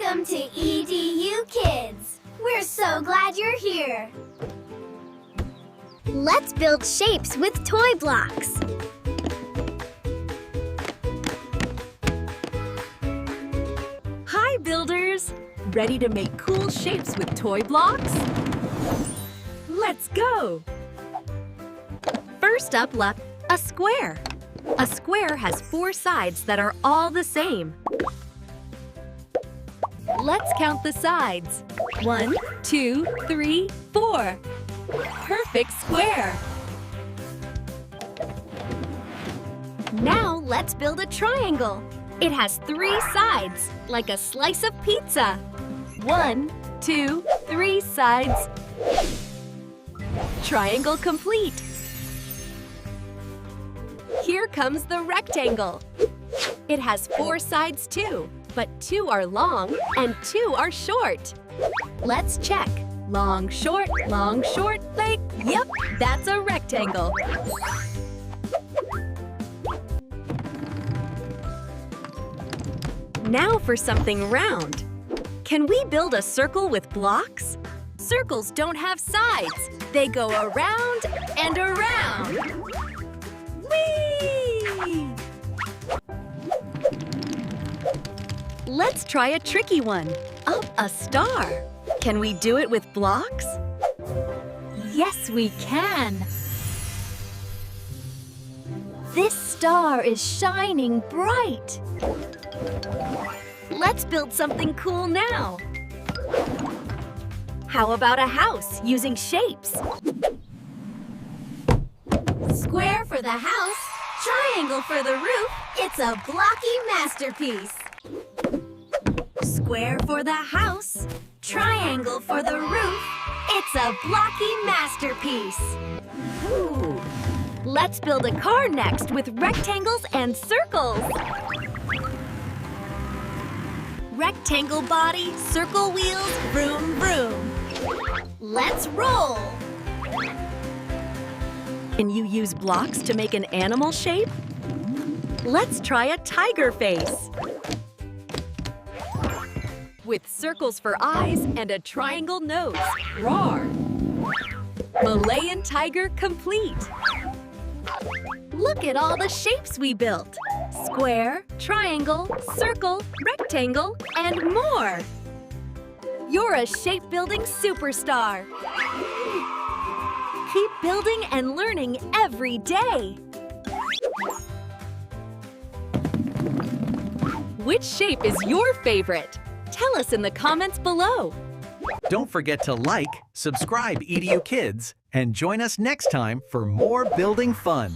Welcome to EDU Kids! We're so glad you're here! Let's build shapes with toy blocks. Hi, builders! Ready to make cool shapes with toy blocks? Let's go! First up, a square. A square has 4 sides that are all the same. Let's count the sides. 1, 2, 3, 4. Perfect square! Now let's build a triangle. It has 3 sides, like a slice of pizza. 1, 2, 3 sides. Triangle complete. Here comes the rectangle. It has 4 sides too, but 2 are long and 2 are short. Let's check. Long, short, like, yep, that's a rectangle. Now for something round. Can we build a circle with blocks? Circles don't have sides. They go around and around. Whee! Let's try a tricky one. Up a star. Can we do it with blocks? Yes, we can. This star is shining bright. Let's build something cool now. How about a house using shapes? Square for the house, triangle for the roof. It's a blocky masterpiece. Square for the house, triangle for the roof. It's a blocky masterpiece. Ooh. Let's build a car next with rectangles and circles. Rectangle body, circle wheels, vroom, vroom. Let's roll! Can you use blocks to make an animal shape? Let's try a tiger face. With circles for eyes and a triangle nose. Roar! Malayan tiger complete. Look at all the shapes we built. Square, triangle, circle, rectangle, and more. You're a shape-building superstar. Keep building and learning every day. Which shape is your favorite? Tell us in the comments below. Don't forget to like, subscribe EDU Kids, and join us next time for more building fun.